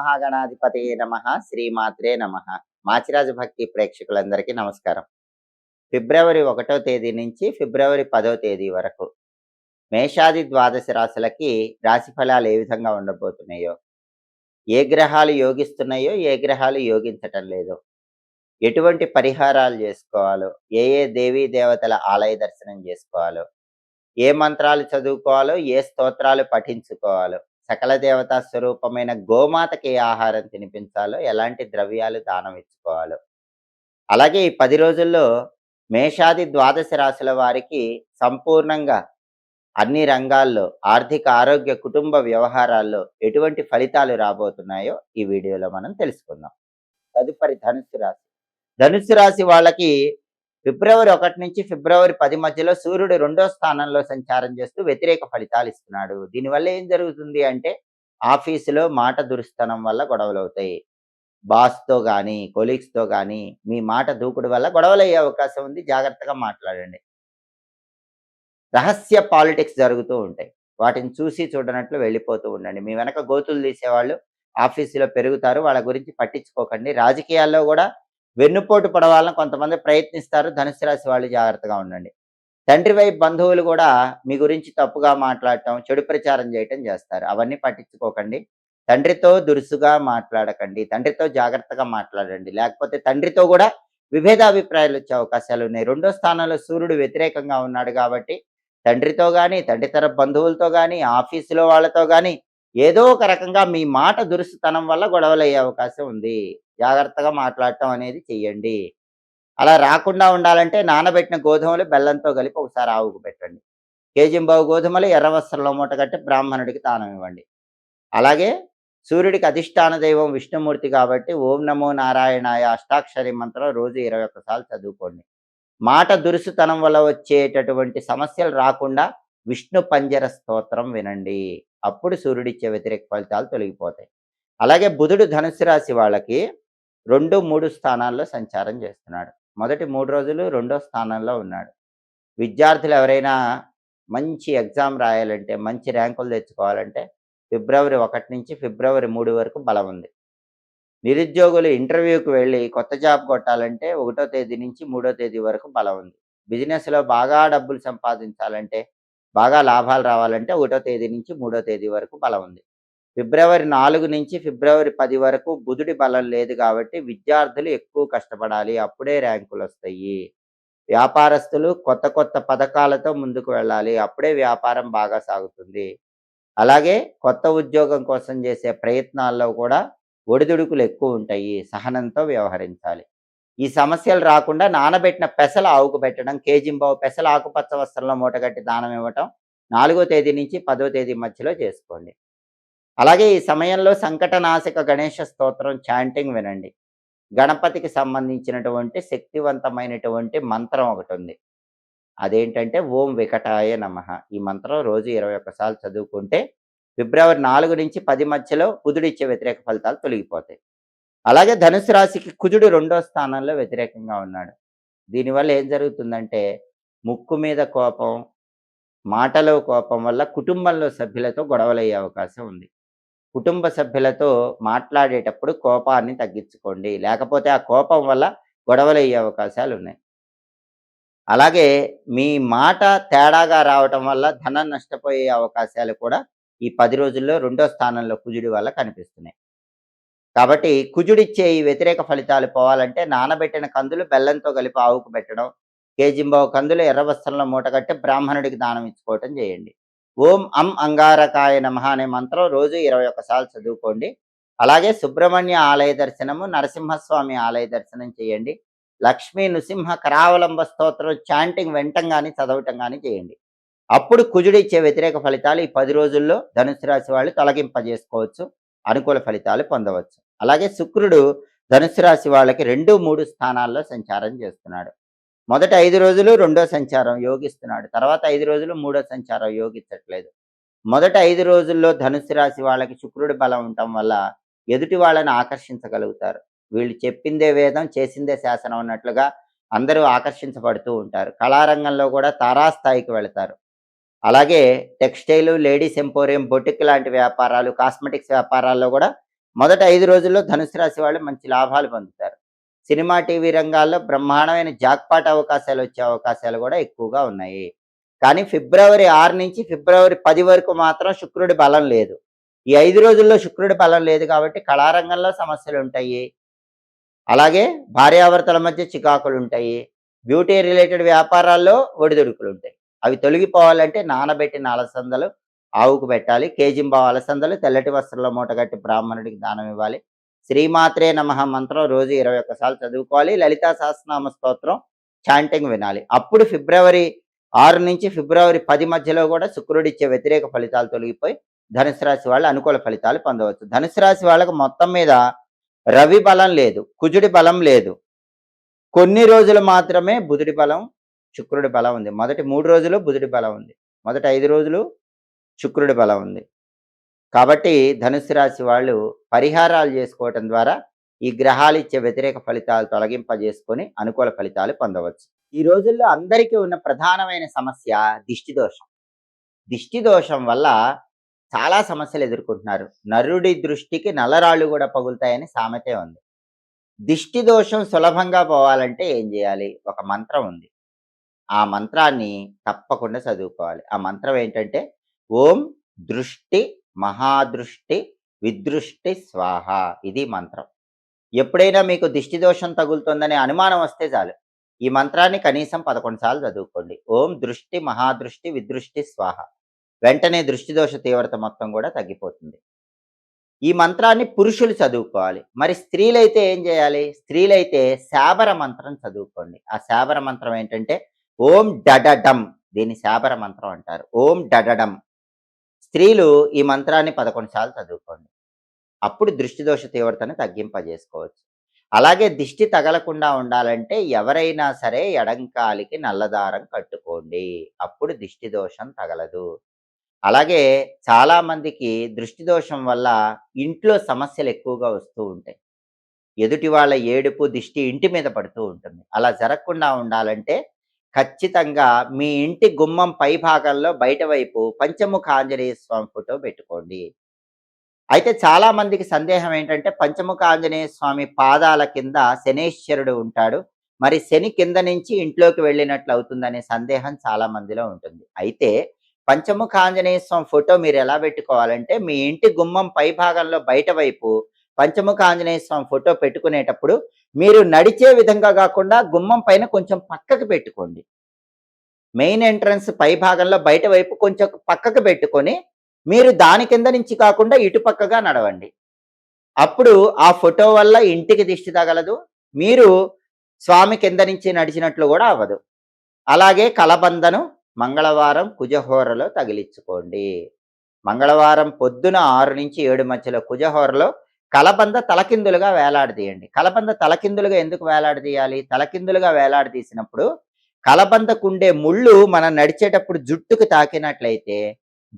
మహాగణాధిపతయే నమః. శ్రీమాత్రే నమః. మాచిరాజు భక్తి ప్రేక్షకులందరికీ నమస్కారం. ఫిబ్రవరి 1వ తేదీ నుంచి ఫిబ్రవరి 10వ తేదీ వరకు మేషాది ద్వాదశ రాశులకి రాశి ఫలాలు ఏ విధంగా ఉండబోతున్నాయో, ఏ గ్రహాలు యోగిస్తున్నాయో, ఏ గ్రహాలు యోగించటం లేదో, ఎటువంటి పరిహారాలు చేసుకోవాలో, ఏ ఏ దేవీ దేవతల ఆలయ దర్శనం చేసుకోవాలో, ఏ మంత్రాలు చదువుకోవాలో, ఏ స్తోత్రాలు పఠించుకోవాలో, సకల దేవతా స్వరూపమైన గోమాతకి ఏ ఆహారం తినిపించాలో, ఎలాంటి ద్రవ్యాలు దానం ఇచ్చుకోవాలో, అలాగే ఈ 10 రోజుల్లో మేషాది ద్వాదశ రాశుల వారికి సంపూర్ణంగా అన్ని రంగాల్లో ఆర్థిక, ఆరోగ్య, కుటుంబ వ్యవహారాల్లో ఎటువంటి ఫలితాలు రాబోతున్నాయో ఈ వీడియోలో మనం తెలుసుకుందాం. తదుపరి ధనుస్సు రాశి. ధనుస్సు రాశి వాళ్ళకి ఫిబ్రవరి 1 నుంచి ఫిబ్రవరి 10 మధ్యలో సూర్యుడు 2వ స్థానంలో సంచారం చేస్తూ వ్యతిరేక ఫలితాలు ఇస్తున్నాడు. దీనివల్ల ఏం జరుగుతుంది అంటే ఆఫీసులో మాట దురుస్తనం వల్ల గొడవలు అవుతాయి. బాస్తో కానీ, కొలీగ్స్తో కానీ మీ మాట దూకుడు వల్ల గొడవలు అయ్యే అవకాశం ఉంది. జాగ్రత్తగా మాట్లాడండి. రహస్య పాలిటిక్స్ జరుగుతూ ఉంటాయి. వాటిని చూసి చూడనట్లు వెళ్ళిపోతూ ఉండండి. మీ వెనక గోతులు తీసేవాళ్ళు ఆఫీసులో పెరుగుతారు. వాళ్ళ గురించి పట్టించుకోకండి. రాజకీయాల్లో కూడా వెన్నుపోటు పడవాలని కొంతమంది ప్రయత్నిస్తారు. ధనుసు రాశి వాళ్ళు జాగ్రత్తగా ఉండండి. తండ్రి వైపు బంధువులు కూడా మీ గురించి తప్పుగా మాట్లాడటం, చెడు ప్రచారం చేయటం చేస్తారు. అవన్నీ పట్టించుకోకండి. తండ్రితో దురుసుగా మాట్లాడకండి. తండ్రితో జాగ్రత్తగా మాట్లాడండి. లేకపోతే తండ్రితో కూడా విభేదాభిప్రాయాలు వచ్చే అవకాశాలు ఉన్నాయి. 2వ స్థానంలో సూర్యుడు వ్యతిరేకంగా ఉన్నాడు కాబట్టి తండ్రితో కానీ, తండ్రి తరపు బంధువులతో కానీ, ఆఫీసులో వాళ్ళతో కానీ ఏదో ఒక రకంగా మీ మాట దురుసుతనం వల్ల గొడవలు అయ్యే అవకాశం ఉంది. జాగ్రత్తగా మాట్లాడటం అనేది చెయ్యండి. అలా రాకుండా ఉండాలంటే నానబెట్టిన గోధుమలు బెల్లంతో కలిపి ఒకసారి ఆవుకు పెట్టండి. కేజింబావు గోధుమలు ఎర్ర వస్త్రంలో మూట కట్టి బ్రాహ్మణుడికి దానం ఇవ్వండి. అలాగే సూర్యుడికి అధిష్టాన దైవం విష్ణుమూర్తి కాబట్టి ఓం నమో నారాయణాయ అష్టాక్షరి మంత్రం రోజు 21 సార్లు చదువుకోండి. మాట దురుసుతనం వల్ల వచ్చేటటువంటి సమస్యలు రాకుండా విష్ణు పంజర స్తోత్రం వినండి. అప్పుడు సూర్యుడిచ్చే వ్యతిరేక ఫలితాలు తొలగిపోతాయి. అలాగే బుధుడు ధనుసు రాశి వాళ్ళకి 2, 3 స్థానాల్లో సంచారం చేస్తున్నాడు. మొదటి 3 రోజులు 2వ స్థానంలో ఉన్నాడు. విద్యార్థులు ఎవరైనా మంచి ఎగ్జామ్ రాయాలంటే, మంచి ర్యాంకులు తెచ్చుకోవాలంటే ఫిబ్రవరి 1 నుంచి ఫిబ్రవరి 3 వరకు బలం ఉంది. నిరుద్యోగులు ఇంటర్వ్యూకి వెళ్ళి కొత్త జాబ్ కొట్టాలంటే 1వ తేదీ నుంచి 3వ తేదీ వరకు బలం ఉంది. బిజినెస్లో బాగా డబ్బులు సంపాదించాలంటే, బాగా లాభాలు రావాలంటే 1వ తేదీ నుంచి 3వ తేదీ వరకు బలం ఉంది. ఫిబ్రవరి 4 నుంచి ఫిబ్రవరి 10 వరకు బుధుడి బలం లేదు కాబట్టి విద్యార్థులు ఎక్కువ కష్టపడాలి. అప్పుడే ర్యాంకులు వస్తాయి. వ్యాపారస్తులు కొత్త కొత్త పథకాలతో ముందుకు వెళ్ళాలి. అప్పుడే వ్యాపారం బాగా సాగుతుంది. అలాగే కొత్త ఉద్యోగం కోసం చేసే ప్రయత్నాల్లో కూడా ఒడిదుడుకులు ఎక్కువ ఉంటాయి. సహనంతో వ్యవహరించాలి. ఈ సమస్యలు రాకుండా నానబెట్టిన పెసలు ఆవుకు పెట్టడం, కేజింబావు పెసలు ఆకుపచ్చ వస్త్రంలో మూటగట్టి దానం ఇవ్వటం 4వ తేదీ నుంచి 10వ తేదీ మధ్యలో చేసుకోండి. అలాగే ఈ సమయంలో సంకటనాశక గణేష స్తోత్రం చాంటింగ్ వినండి. గణపతికి సంబంధించినటువంటి శక్తివంతమైనటువంటి మంత్రం ఒకటి ఉంది. అదేంటంటే ఓం వికటాయ నమః. ఈ మంత్రం రోజు 21 సార్లు చదువుకుంటే ఫిబ్రవరి 4 నుంచి 10 మధ్యలో బుధుడిచ్చే వ్యతిరేక ఫలితాలు తొలగిపోతాయి. అలాగే ధనుసు రాశికి కుజుడు 2వ స్థానంలో వ్యతిరేకంగా ఉన్నాడు. దీనివల్ల ఏం జరుగుతుందంటే ముక్కు మీద కోపం, మాటలో కోపం వల్ల కుటుంబంలో సభ్యులతో గొడవలయ్యే అవకాశం ఉంది. కుటుంబ సభ్యులతో మాట్లాడేటప్పుడు కోపాన్ని తగ్గించుకోండి. లేకపోతే ఆ కోపం వల్ల గొడవలయ్యే అవకాశాలు ఉన్నాయి. అలాగే మీ మాట తేడాగా రావటం వల్ల ధనం నష్టపోయే అవకాశాలు కూడా ఈ 10 రోజుల్లో 2వ స్థానంలో కుజుడి వల్ల కనిపిస్తున్నాయి. కాబట్టి కుజుడిచ్చే ఈ వ్యతిరేక ఫలితాలు పోవాలంటే నానబెట్టిన కందులు బెల్లంతో కలిపి ఆవుకు పెట్టడం, కేజింబావు కందులు ఎర్ర వస్త్రంలో మూటగట్టి బ్రాహ్మణుడికి దానం ఇచ్చుకోవటం చేయండి. ఓం అంగారకాయ నమః అనే మంత్రం రోజు 21 సార్లు చదువుకోండి. అలాగే సుబ్రహ్మణ్య ఆలయ దర్శనము, నరసింహస్వామి ఆలయ దర్శనం చేయండి. లక్ష్మీ నృసింహ కరావలంబ స్తోత్రం చాంటింగ్ వినటం కానీ చదవటం కానీ చేయండి. అప్పుడు కుజుడిచ్చే వ్యతిరేక ఫలితాలు ఈ 10 రోజుల్లో ధనుసు రాశి వాళ్ళు తొలగింపజేసుకోవచ్చు. అనుకూల ఫలితాలు పొందవచ్చు. అలాగే శుక్రుడు ధనుసు రాశి వాళ్ళకి 2, 3 స్థానాల్లో సంచారం చేస్తున్నాడు. మొదటి 5 రోజులు 2వ సంచారం యోగిస్తున్నాడు. తర్వాత 5 రోజులు 3వ సంచారం యోగించట్లేదు. మొదటి 5 రోజుల్లో ధనుసు రాశి వాళ్ళకి శుక్రుడి బలం ఉండటం వల్ల ఎదుటి వాళ్ళని ఆకర్షించగలుగుతారు. వీళ్ళు చెప్పిందే వేదం, చేసిందే శాసనం అన్నట్లుగా అందరూ ఆకర్షించబడుతూ ఉంటారు. కళారంగంలో కూడా తారాస్థాయికి వెళతారు. అలాగే టెక్స్టైల్, లేడీస్ ఎంపోరియం, బొటిక్ లాంటి వ్యాపారాలు, కాస్మెటిక్స్ వ్యాపారాల్లో కూడా మొదటి 5 రోజుల్లో ధనుసు రాశి వాళ్ళు మంచి లాభాలు పొందుతారు. సినిమా, టీవీ రంగాల్లో బ్రహ్మాండమైన జాక్‌పాట్ అవకాశాలొచ్చే అవకాశాలు గూడా ఎక్కువగా ఉన్నాయి. కానీ ఫిబ్రవరి 6 నుంచి ఫిబ్రవరి 10 వరకు మాత్రం శుక్రుడి బలం లేదు. ఈ 5 రోజుల్లో శుక్రుడి బలం లేదు కాబట్టి కళారంగంలో సమస్యలుంటాయి. అలాగే భార్యాభర్తల మధ్య చికాకులుంటాయి. బ్యూటీ రిలేటెడ్ వ్యాపారాల్లో ఒడిదుడుకులుంటాయి. అవి తొలగిపోవాలంటే నానబెట్టిన అలసందలు ఆవుకు పెట్టాలి. కేజింబావు అలసందలు తెల్లటి వస్త్రంలో మూటగట్టి బ్రాహ్మణుడికి దానం ఇవ్వాలి. శ్రీమాత్రే నమః మంత్రం రోజు 21 సార్లు చదువుకోవాలి. లలితా సహస్రనామ స్తోత్రం చాంటింగ్ వినాలి. అప్పుడు ఫిబ్రవరి 6 నుంచి ఫిబ్రవరి 10 మధ్యలో కూడా శుక్రుడిచ్చే వ్యతిరేక ఫలితాలు తొలగిపోయి ధనుసు రాశి వాళ్ళు అనుకూల ఫలితాలు పొందవచ్చు. ధనుసు రాశి వాళ్ళకు మొత్తం మీద రవి బలం లేదు, కుజుడి బలం లేదు. కొన్ని రోజులు మాత్రమే బుధుడి బలం, శుక్రుడి బలం ఉంది. మొదటి 3 రోజులు బుధుడి బలం ఉంది. మొదటి 5 రోజులు శుక్రుడి బలం ఉంది. కాబట్టి ధనుస్సు రాశి వాళ్ళు పరిహారాలు చేసుకోవటం ద్వారా ఈ గ్రహాలు ఇచ్చే వ్యతిరేక ఫలితాలు తొలగింపజేసుకొని అనుకూల ఫలితాలు పొందవచ్చు. ఈ రోజుల్లో అందరికీ ఉన్న ప్రధానమైన సమస్య దిష్టి దోషం. దిష్టి దోషం వల్ల చాలా సమస్యలు ఎదుర్కొంటున్నారు. నరుడి దృష్టికి నల్లరాళ్ళు కూడా పగులుతాయని సామెతే ఉంది. దిష్టి దోషం సులభంగా పోవాలంటే ఏం చేయాలి? ఒక మంత్రం ఉంది. ఆ మంత్రాన్ని తప్పకుండా చదువుకోవాలి. ఆ మంత్రం ఏంటంటే ఓం దృష్టి మహాదృష్టి విదృష్టి స్వాహ. ఇది మంత్రం. ఎప్పుడైనా మీకు దిష్టి దోషం తగులుతుందనే అనుమానం వస్తే చాలు ఈ మంత్రాన్ని కనీసం 11 సార్లు చదువుకోండి. ఓం దృష్టి మహాదృష్టి విదృష్టి స్వాహ. వెంటనే దృష్టి దోష తీవ్రత మొత్తం కూడా తగ్గిపోతుంది. ఈ మంత్రాన్ని పురుషులు చదువుకోవాలి. మరి స్త్రీలైతే ఏం చేయాలి? స్త్రీలైతే శాబర మంత్రం చదువుకోండి. ఆ శాబర మంత్రం ఏంటంటే ఓం డడడం. దీన్ని శాబర మంత్రం అంటారు. ఓం డడడం. స్త్రీలు ఈ మంత్రాన్ని 11 సార్లు చదువుకోండి. అప్పుడు దృష్టి దోష తీవ్రతను తగ్గింపజేసుకోవచ్చు. అలాగే దిష్టి తగలకుండా ఉండాలంటే ఎవరైనా సరే ఎడంకాలికి నల్లదారం కట్టుకోండి. అప్పుడు దిష్టి దోషం తగలదు. అలాగే చాలామందికి దృష్టి దోషం వల్ల ఇంట్లో సమస్యలు ఎక్కువగా వస్తూ ఉంటాయి. ఎదుటి వాళ్ళ ఏడుపు దిష్టి ఇంటి మీద పడుతూ ఉంటుంది. అలా జరగకుండా ఉండాలంటే ఖచ్చితంగా మీ ఇంటి గుమ్మం పై భాగంలో బయట వైపు పంచముఖ ఆంజనేయ స్వామి ఫోటో పెట్టుకోండి. అయితే చాలా మందికి సందేహం ఏంటంటే పంచముఖ ఆంజనేయ స్వామి పాదాల కింద శనేశ్వరుడు ఉంటాడు. మరి శని కింద నుంచి ఇంట్లోకి వెళ్ళినట్లు అవుతుందనే సందేహం చాలా మందిలో ఉంటుంది. అయితే పంచముఖ ఆంజనేయ స్వామి ఫోటో మీరు ఎలా పెట్టుకోవాలంటే మీ ఇంటి గుమ్మం పై భాగంలో బయట వైపు పంచముఖ ఆంజనేయ స్వామి ఫోటో పెట్టుకునేటప్పుడు మీరు నడిచే విధంగా కాకుండా గుమ్మం పైన కొంచెం పక్కకు పెట్టుకోండి. మెయిన్ ఎంట్రన్స్ పై భాగంలో బయట వైపు కొంచెం పక్కకు పెట్టుకొని మీరు దాని కింద నుంచి కాకుండా ఇటుపక్కగా నడవండి. అప్పుడు ఆ ఫోటో వల్ల ఇంటికి దిష్టి తగలదు, మీరు స్వామి కింద నుంచి నడిచినట్లు కూడా అవ్వదు. అలాగే కలబందను మంగళవారం కుజహోరలో తగిలించుకోండి. మంగళవారం పొద్దున 6 నుంచి 7 మధ్యలో కుజహోరలో కలబంద తలకిందులుగా వేలాడదీయండి. కలబంద తలకిందులుగా ఎందుకు వేలాడదీయాలి? తలకిందులుగా వేలాడదీసినప్పుడు కలబందకుండే ముళ్ళు మనం నడిచేటప్పుడు జుట్టుకు తాకినట్లయితే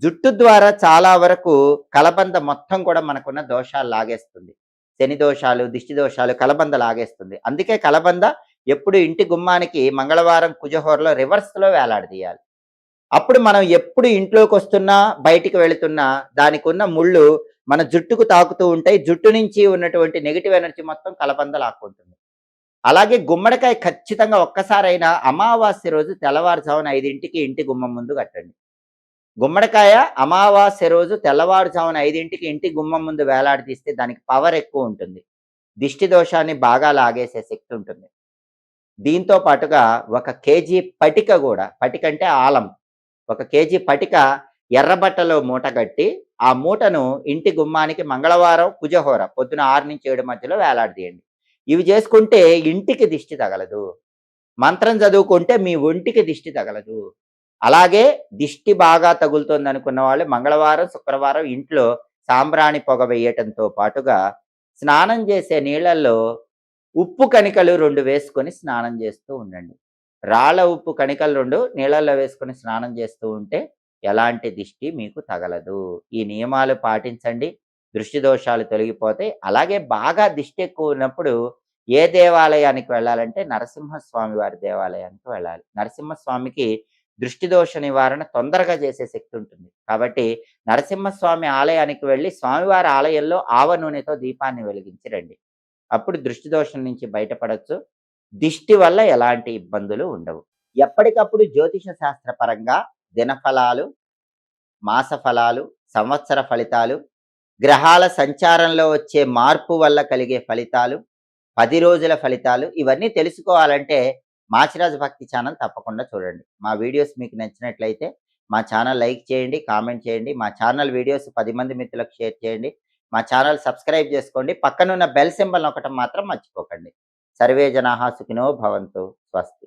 జుట్టు ద్వారా చాలా వరకు కలబంద మొత్తం కూడా మనకున్న దోషాలు లాగేస్తుంది. శని దోషాలు, దిష్టి దోషాలు కలబంద లాగేస్తుంది. అందుకే కలబంద ఎప్పుడు ఇంటి గుమ్మానికి మంగళవారం కుజహోరలో రివర్స్లో వేలాడదీయాలి. అప్పుడు మనం ఎప్పుడు ఇంట్లోకి వస్తున్నా బయటికి వెళుతున్నా దానికి ఉన్న ముళ్ళు మన జుట్టుకు తాకుతూ ఉంటాయి. జుట్టు నుంచి ఉన్నటువంటి నెగిటివ్ ఎనర్జీ మొత్తం కలబంద లాక్కుంటుంది. అలాగే గుమ్మడికాయ ఖచ్చితంగా ఒక్కసారైనా అమావాస్య రోజు తెల్లవారుజామున 5ంటికి ఇంటి గుమ్మం ముందు కట్టండి. గుమ్మడికాయ అమావాస్య రోజు తెల్లవారుజామున 5ంటికి ఇంటి గుమ్మం ముందు వేలాడదీస్తే దానికి పవర్ ఎక్కువ ఉంటుంది. దిష్టి దోషాన్ని బాగా లాగేసే శక్తి ఉంటుంది. దీంతో పాటుగా 1 కేజీ పటిక కూడా, పటిక అంటే ఆలం, 1 కేజీ పటిక ఎర్రబట్టలో మూట కట్టి ఆ మూటను ఇంటి గుమ్మానికి మంగళవారం కుజహోర పొద్దున 6 నుంచి 7 మధ్యలో వేలాడదీయండి. ఇవి చేసుకుంటే ఇంటికి దిష్టి తగలదు. మంత్రం చదువుకుంటే మీ ఒంటికి దిష్టి తగలదు. అలాగే దిష్టి బాగా తగులుతుంది అనుకున్న వాళ్ళు మంగళవారం శుక్రవారం ఇంట్లో సాంబ్రాణి పొగ వేయటంతో పాటుగా స్నానం చేసే నీళ్ళల్లో ఉప్పు కణికలు 2 వేసుకొని స్నానం చేస్తూ ఉండండి. రాళ్ళ ఉప్పు కణికలు 2 నీళ్ళల్లో వేసుకొని స్నానం చేస్తూ ఉంటే ఎలాంటి దిష్టి మీకు తగలదు. ఈ నియమాలు పాటించండి, దృష్టి దోషాలు తొలగిపోతాయి. అలాగే బాగా దిష్టి ఎక్కువ ఉన్నప్పుడు ఏ దేవాలయానికి వెళ్ళాలంటే నరసింహస్వామి వారి దేవాలయానికి వెళ్ళాలి. నరసింహస్వామికి దృష్టి దోష నివారణ తొందరగా చేసే శక్తి ఉంటుంది. కాబట్టి నరసింహస్వామి ఆలయానికి వెళ్లి స్వామివారి ఆలయంలో ఆవ నూనెతో దీపాన్ని వెలిగించి రండి. అప్పుడు దృష్టి దోషం నుంచి బయటపడొచ్చు. దిష్టి వల్ల ఎలాంటి ఇబ్బందులు ఉండవు. ఎప్పటికప్పుడు జ్యోతిష శాస్త్ర పరంగా దినఫలాలు, మాస ఫలాలు, సంవత్సర ఫలితాలు, గ్రహాల సంచారంలో వచ్చే మార్పు వల్ల కలిగే ఫలితాలు, 10 రోజుల ఫలితాలు ఇవన్నీ తెలుసుకోవాలంటే మాచిరాజు భక్తి ఛానల్ తప్పకుండా చూడండి. మా వీడియోస్ మీకు నచ్చినట్లయితే మా ఛానల్ లైక్ చేయండి, కామెంట్ చేయండి. మా ఛానల్ వీడియోస్ 10 మంది మిత్రులకు షేర్ చేయండి. మా ఛానల్ సబ్స్క్రైబ్ చేసుకోండి. పక్కనున్న బెల్ సింబల్ నొక్కటం మాత్రం మర్చిపోకండి. సర్వే జనాః సుఖినో భవంతు. స్వస్తి.